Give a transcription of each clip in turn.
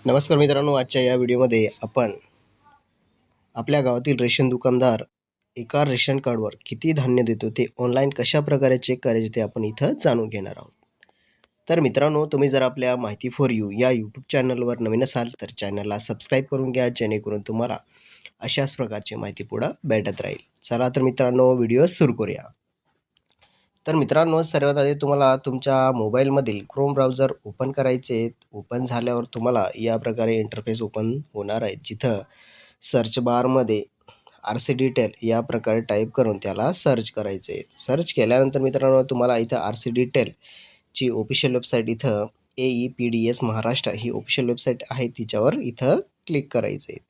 नमस्कार मित्रांनो, आजच्या या व्हिडिओमध्ये आपण आपल्या गावातील रेशन दुकानदार एका रेशन कार्डवर किती धान्य देतो ते ऑनलाईन कशा प्रकारे चेक करायचे ते आपण इथं जाणून घेणार आहोत. तर मित्रांनो, तुम्ही जर आपल्या माहिती फॉर यू या यूट्यूब चॅनलवर नवीन असाल तर चॅनलला सबस्क्राईब करून घ्या, जेणेकरून तुम्हाला अशाच प्रकारची माहिती पुढं भेटत राहील. चला तर मित्रांनो, व्हिडिओ सुरू करूया. तर मित्रांनो, सर्वात आधी तुम्हाला तुमच्या मोबाईलमधील क्रोम ब्राउझर ओपन करायचे. ओपन झाल्यावर तुम्हाला या प्रकारे इंटरफेस ओपन होणार आहे, जिथं सर्च बारमध्ये आर-सी डिटेल या प्रकारे टाईप करून त्याला सर्च करायचं आहे. सर्च केल्यानंतर मित्रांनो, तुम्हाला इथं आर-सी डिटेलची ऑफिशियल वेबसाईट इथं AEPDS महाराष्ट्र ही ऑफिशियल वेबसाईट आहे, तिच्यावर इथं क्लिक करायचं आहे.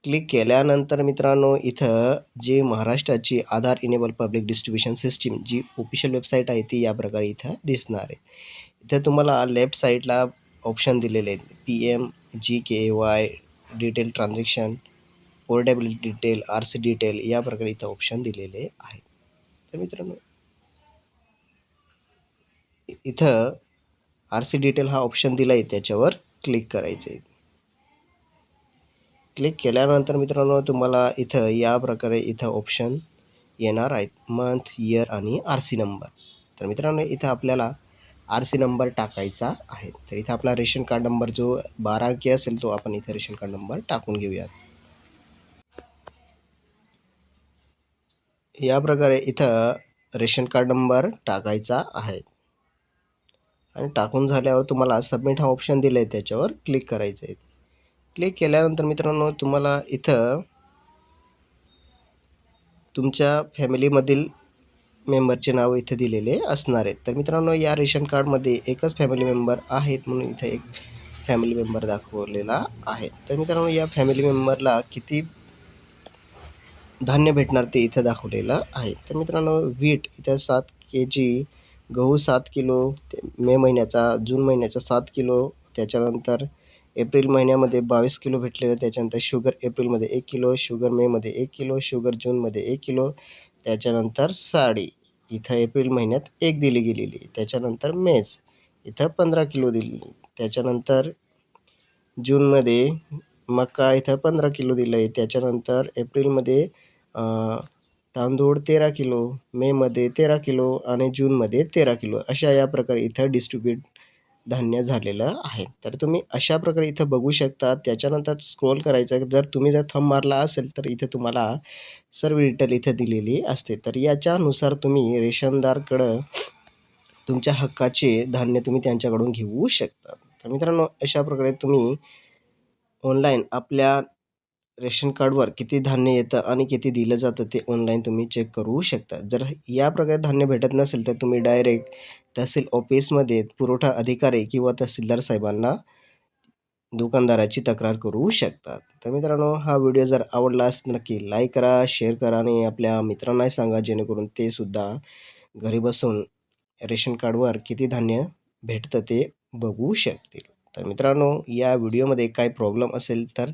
क्लिक केल्यानंतर मित्रांनो, इथं जी महाराष्ट्राची आधार इनेबल पब्लिक डिस्ट्रीब्युशन सिस्टीम जी ऑफिशियल वेबसाईट आहे ती या प्रकारे इथं दिसणार आहे. इथं तुम्हाला लेफ्ट साईडला ऑप्शन दिलेले आहेत. PMGKY detail transaction, portability detail, R-C detail या प्रकारे इथं ऑप्शन दिलेले आहेत. तर मित्रांनो, इथं आर-सी डिटेल हा ऑप्शन दिला आहे, त्याच्यावर क्लिक करायचं आहे. क्लिक केल्यानंतर मित्रांनो, तुम्हाला इथं या प्रकारे इथं ऑप्शन येणार आहेत, मंथ, इयर आणि आर-सी नंबर. तर मित्रांनो, इथं आपल्याला आर-सी नंबर टाकायचा आहे. तर इथं आपला रेशन कार्ड नंबर जो 12 अंकी असेल तो आपण इथं रेशन कार्ड नंबर टाकून घेऊयात. या प्रकारे इथं रेशन कार्ड नंबर टाकायचा आहे आणि टाकून झाल्यावर तुम्हाला सबमिट हा ऑप्शन दिला आहे, त्याच्यावर क्लिक करायचं आहे. क्लिक केल्यानंतर मित्रांनो, तुम्हाला इथं तुमच्या फॅमिलीमधील मेंबरचे नाव इथे दिलेले असणार आहेत. तर मित्रांनो, या रेशन कार्डमध्ये एकच फॅमिली मेंबर आहेत, म्हणून इथे एक फॅमिली मेंबर दाखवलेला आहे. तर मित्रांनो, या फॅमिली मेंबरला किती धान्य भेटणार ते इथं दाखवलेलं आहे. तर मित्रांनो, व्हीट इथं 7 kg, गहू 7 किलो, मे महिन्याचा, जून महिन्याचा 7 किलो, त्याच्यानंतर एप्रिल महिन्यामध्ये 22 किलो भेटलेलं, त्याच्यानंतर शुगर एप्रिलमध्ये 1 किलो, शुगर मेमध्ये 1 किलो, शुगर जूनमध्ये 1 किलो, त्याच्यानंतर साडी इथं एप्रिल महिन्यात 1 दिली गेलेली, त्याच्यानंतर मेज इथं 15 किलो दिली, त्याच्यानंतर जूनमध्ये मका इथं 15 किलो दिलं आहे, त्याच्यानंतर एप्रिलमध्ये तांदूळ 13 किलो, मेमध्ये 13 किलो आणि जूनमध्ये 13 किलो अशा या प्रकारे इथं डिस्ट्रीब्यूट धान्य झालेलं आहे. तर तुम्ही अशा प्रकारे इथं बघू शकता. त्याच्यानंतर स्क्रोल करायचं. जर तुम्ही थंब मारला असेल तर इथे तुम्हाला सर्व डिटेल इथं दिलेली असते. तर याच्यानुसार तुम्ही रेशनदारकडं तुमच्या हक्काचे धान्य तुम्ही त्यांच्याकडून घेऊ शकता. तर मित्रांनो, अशा प्रकारे तुम्ही ऑनलाईन आपल्या रेशन कार्डवर किती धान्य येतं आणि किती दिलं जातं ते ऑनलाईन तुम्ही चेक करू शकता. जर या प्रकारे धान्य भेटत नसेल तर तुम्ही डायरेक्ट तहसील ऑफिसमध्ये पुरवठा अधिकारी किंवा तहसीलदार साहेबांना दुकानदाराची तक्रार करू शकतात. तर मित्रांनो, हा व्हिडिओ जर आवडला असेल तर नक्की लाईक करा, शेअर करा आणि आपल्या मित्रांनाही सांगा, जेणेकरून ते सुद्धा घरी बसून रेशन कार्डवर किती धान्य भेटतं ते बघू शकतील. तर मित्रांनो, या व्हिडिओमध्ये काही प्रॉब्लेम असेल तर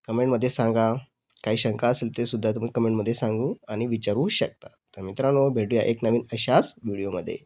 कमेंटमध्ये सांगा. काही शंका असेल ते सुद्धा तुम्ही कमेंटमध्ये सांगू आणि विचारू शकता. तर मित्रांनो, भेटूया एक नवीन अशाच व्हिडिओमध्ये.